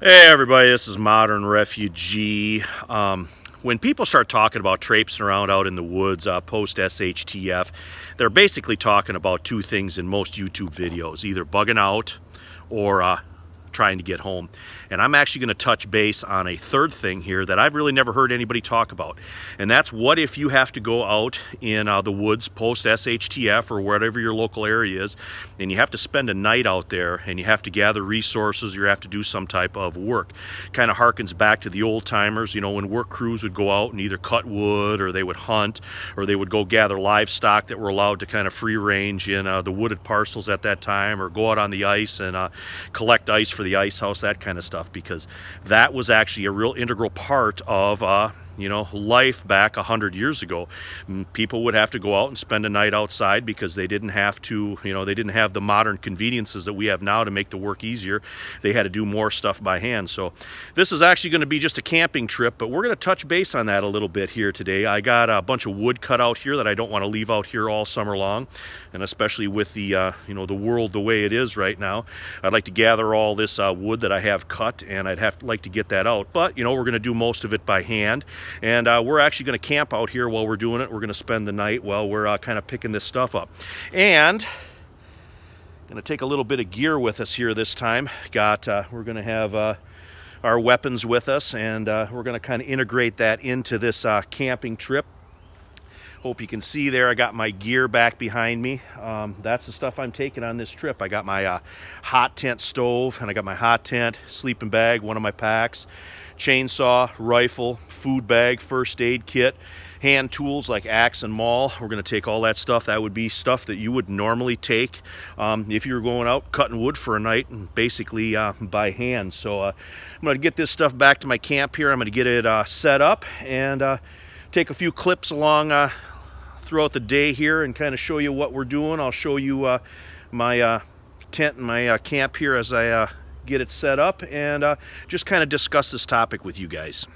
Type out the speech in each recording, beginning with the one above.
Hey everybody, this is Modern Refugee. When people start talking about traipsing around out in the woods post SHTF, they're basically talking about two things in most YouTube videos, either bugging out or trying to get home. And I'm actually going to touch base on a third thing here that I've really never heard anybody talk about. And that's what if you have to go out in the woods post SHTF or whatever your local area is, and you have to spend a night out there and you have to gather resources, you have to do some type of work. Kind of harkens back to the old timers, you know, when work crews would go out and either cut wood or they would hunt or they would go gather livestock that were allowed to kind of free range in the wooded parcels at that time, or go out on the ice and collect ice for the ice house, that kind of stuff, because that was actually a real integral part of life back 100 years ago. People would have to go out and spend a night outside because they didn't have to, they didn't have the modern conveniences that we have now to make the work easier. They had to do more stuff by hand. So this is actually going to be just a camping trip, but we're going to touch base on that a little bit here today. I got a bunch of wood cut out here that I don't want to leave out here all summer long, and especially with the the world the way it is right now, I'd like to gather all this wood that I have cut, and like to get that out. But we're going to do most of it by hand. And we're actually going to camp out here while we're doing it. We're going to spend the night while we're kind of picking this stuff up. And going to take a little bit of gear with us here this time. We're going to have our weapons with us, and we're going to kind of integrate that into this camping trip. Hope you can see there, I got my gear back behind me. That's the stuff I'm taking on this trip. I got my hot tent stove, and I got my hot tent, sleeping bag, one of my packs, chainsaw, rifle, food bag, first aid kit, hand tools like axe and maul. We're going to take all that stuff. That would be stuff that you would normally take if you were going out cutting wood for a night, and basically by hand. So I'm going to get this stuff back to my camp here. I'm going to get it set up and take a few clips along throughout the day here and kind of show you what we're doing. I'll show you my tent and my camp here as I get it set up, and just kind of discuss this topic with you guys.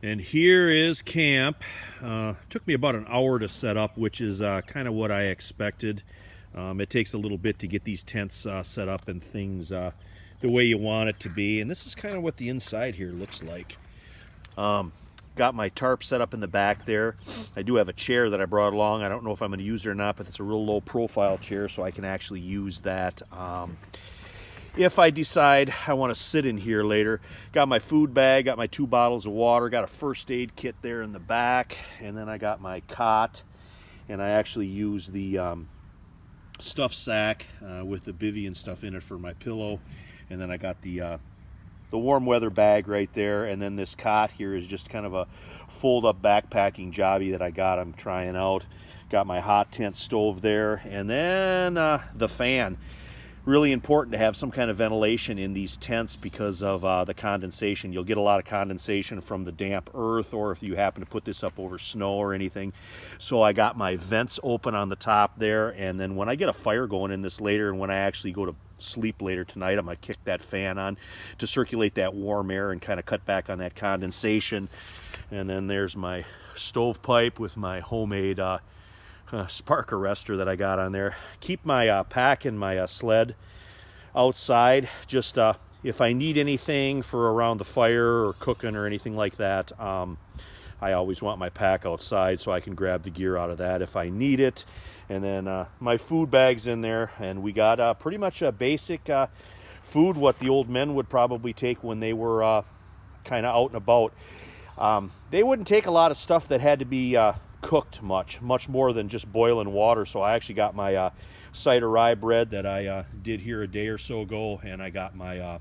And here is camp. Took me about an hour to set up, which is kind of what I expected. It takes a little bit to get these tents set up and things the way you want it to be. And this is kind of what the inside here looks like. Got my tarp set up in the back there. I do have a chair that I brought along. I don't know if I'm going to use it or not, but it's a real low profile chair, so I can actually use that if I decide I want to sit in here later. Got my food bag, got my 2 bottles of water, got a first aid kit there in the back, and then I got my cot, and I actually use the stuff sack with the bivy and stuff in it for my pillow, and then I got the warm weather bag right there, and then this cot here is just kind of a fold up backpacking jobby that I got. I'm trying out. Got my hot tent stove there, and then the fan. Really important to have some kind of ventilation in these tents because of the condensation. You'll get a lot of condensation from the damp earth, or if you happen to put this up over snow or anything. So I got my vents open on the top there, and then when I get a fire going in this later, and when I actually go to sleep later tonight, I'm going to kick that fan on to circulate that warm air and kind of cut back on that condensation. And then there's my stovepipe with my homemade spark arrestor that I got on there. Keep my pack and my sled outside, just if I need anything for around the fire or cooking or anything like that. I always want my pack outside so I can grab the gear out of that if I need it. And then my food bag's in there, and we got pretty much a basic food, what the old men would probably take when they were kind of out and about. They wouldn't take a lot of stuff that had to be cooked much more than just boiling water. So I actually got my cider rye bread that I did here a day or so ago, and I got my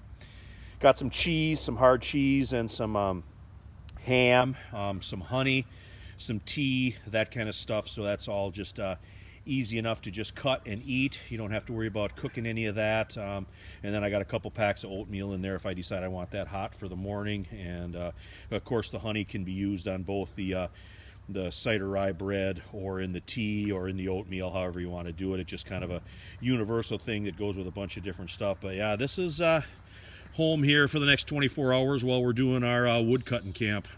got some cheese, some hard cheese, and some ham, some honey, some tea, that kind of stuff. So that's all just easy enough to just cut and eat. You don't have to worry about cooking any of that. And then I got a couple packs of oatmeal in there if I decide I want that hot for the morning. And of course the honey can be used on both the cider rye bread or in the tea or in the oatmeal, however you want to do it. It's just kind of a universal thing that goes with a bunch of different stuff. But yeah, this is home here for the next 24 hours while we're doing our wood cutting camp.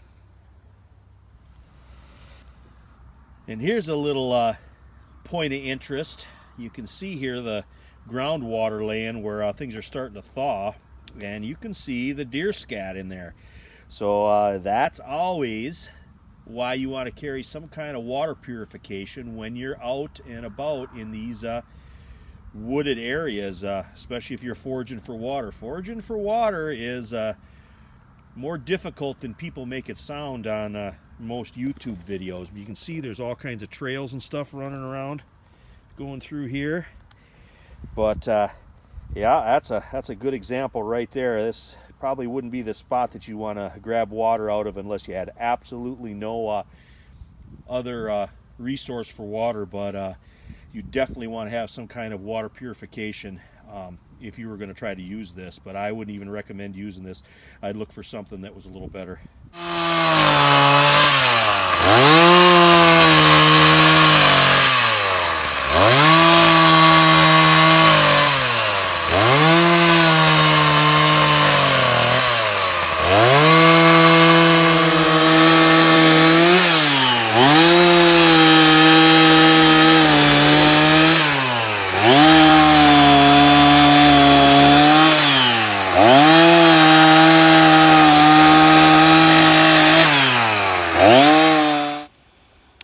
And here's a little point of interest. You can see here the groundwater laying where things are starting to thaw, and you can see the deer scat in there. So that's always why you want to carry some kind of water purification when you're out and about in these wooded areas, especially if you're foraging for water. Foraging for water is more difficult than people make it sound on most YouTube videos. You can see there's all kinds of trails and stuff running around going through here. But yeah, that's a good example right there. This probably wouldn't be the spot that you want to grab water out of unless you had absolutely no other resource for water. But you definitely want to have some kind of water purification if you were going to try to use this. But I wouldn't even recommend using this. I'd look for something that was a little better.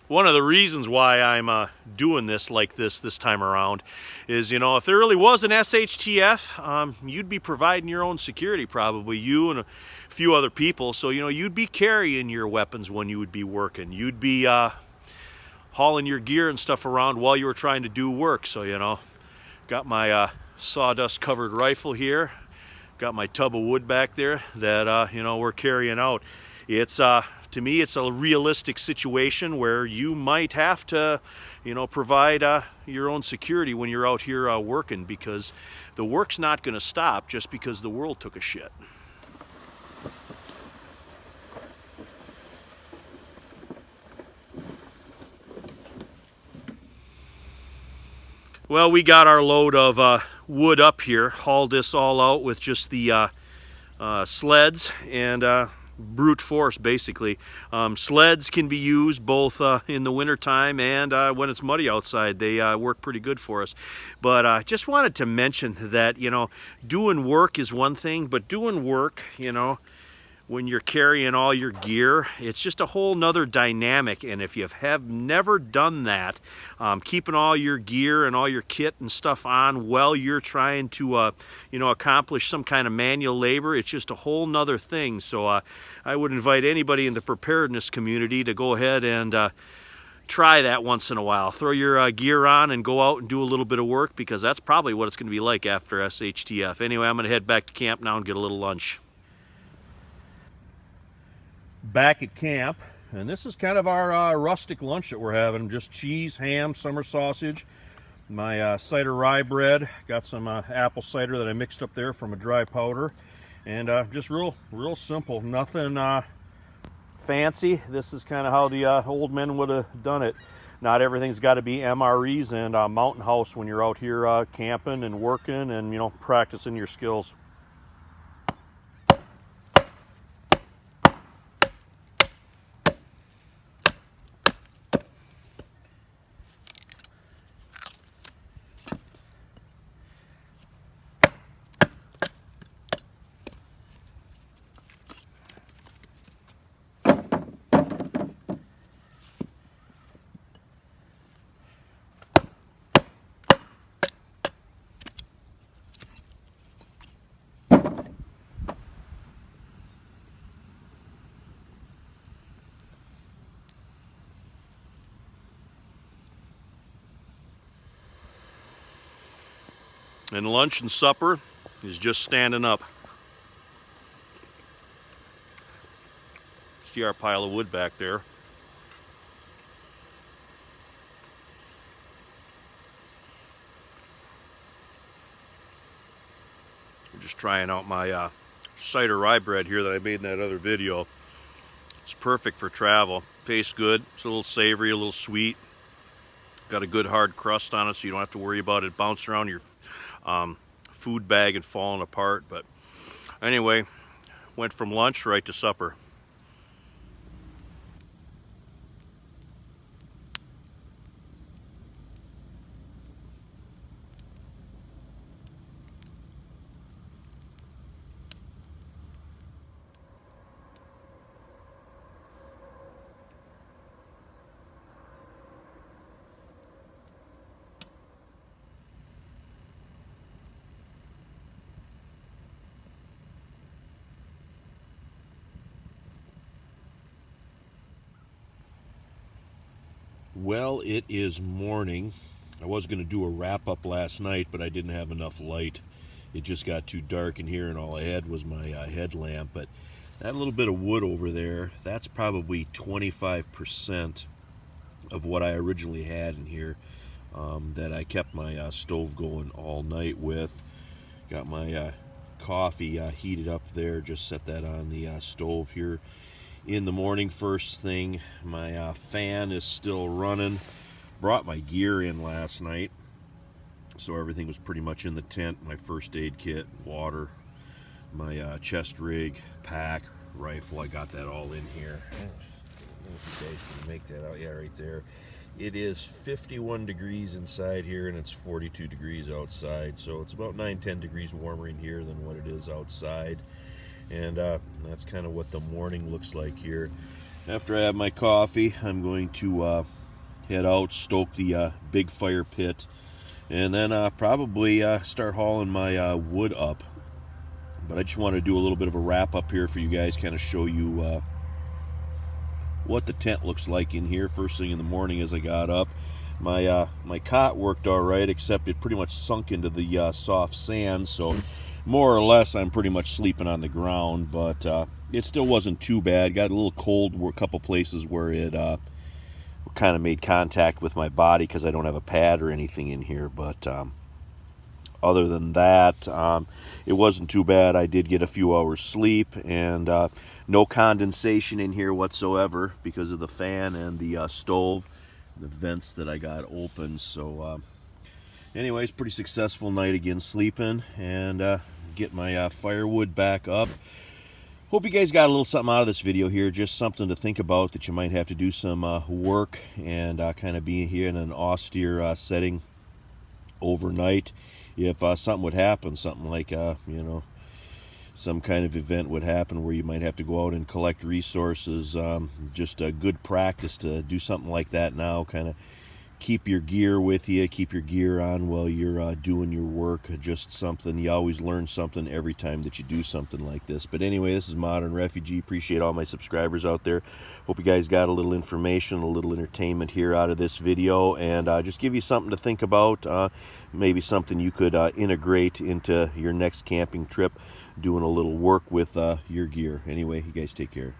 One of the reasons why I'm doing this like this time around is, you know, if there really was an SHTF, you'd be providing your own security, probably, you and a few other people. So, you know, you'd be carrying your weapons when you would be working. You'd be hauling your gear and stuff around while you were trying to do work. So, you know, got my sawdust covered rifle here. Got my tub of wood back there that, you know, we're carrying out. It's to me, it's a realistic situation where you might have to, you know, provide your own security when you're out here working, because the work's not going to stop just because the world took a shit. Well, we got our load of wood up here, hauled this all out with just the sleds and brute force, basically. Sleds can be used both in the wintertime and when it's muddy outside. They work pretty good for us. But I just wanted to mention that, you know, doing work is one thing, but doing work, you know, when you're carrying all your gear, it's just a whole nother dynamic. And if you have never done that, keeping all your gear and all your kit and stuff on while you're trying to you know, accomplish some kind of manual labor, it's just a whole nother thing. So I would invite anybody in the preparedness community to go ahead and try that once in a while. Throw your gear on and go out and do a little bit of work, because that's probably what it's going to be like after SHTF. Anyway, I'm going to head back to camp now and get a little lunch. Back at camp, and this is kind of our rustic lunch that we're having. Just cheese, ham, summer sausage, my cider rye bread, got some apple cider that I mixed up there from a dry powder, and just real simple, nothing fancy. This is kind of how the old men would have done it. Not everything's got to be MREs and Mountain House when you're out here camping and working and, you know, practicing your skills. And lunch and supper is just standing up. See our pile of wood back there. We're just trying out my cider rye bread here that I made in that other video. It's perfect for travel. Tastes good. It's a little savory, a little sweet. Got a good hard crust on it, so you don't have to worry about it bouncing around your food bag and falling apart. But anyway, went from lunch right to supper. Well, it is morning. I was going to do a wrap-up last night, but I didn't have enough light. It just got too dark in here, and all I had was my headlamp. But that little bit of wood over there, that's probably 25% of what I originally had in here that I kept my stove going all night with. Got my coffee heated up there, just set that on the stove here in the morning first thing. My fan is still running. Brought my gear in last night, so everything was pretty much in the tent. My first aid kit, water, my chest rig, pack, rifle, I got that all in here. I don't know if you guys can make that out. Yeah, right there. It is 51 degrees inside here, and it's 42 degrees outside, so it's about 9-10 degrees warmer in here than what it is outside. And that's kind of what the morning looks like here. After I have my coffee, I'm going to head out, stoke the big fire pit, and then probably start hauling my wood up. But I just want to do a little bit of a wrap up here for you guys, kind of show you what the tent looks like in here first thing in the morning as I got up. My cot worked all right, except it pretty much sunk into the soft sand, so more or less I'm pretty much sleeping on the ground. But it still wasn't too bad. Got a little cold, were a couple places where it kind of made contact with my body because I don't have a pad or anything in here. But other than that, it wasn't too bad. I did get a few hours sleep, and no condensation in here whatsoever because of the fan and the stove, the vents that I got open. So anyways, pretty successful night again sleeping, and get my firewood back up. Hope you guys got a little something out of this video here, just something to think about, that you might have to do some work and kind of be here in an austere setting overnight. If something would happen, something like some kind of event would happen where you might have to go out and collect resources, just a good practice to do something like that now. Kind of keep your gear with you, keep your gear on while you're doing your work. Just something, you always learn something every time that you do something like this. But anyway, this is Modern Refugee. Appreciate all my subscribers out there. Hope you guys got a little information, a little entertainment here out of this video, and just give you something to think about. Maybe something you could integrate into your next camping trip, doing a little work with your gear. Anyway, you guys take care.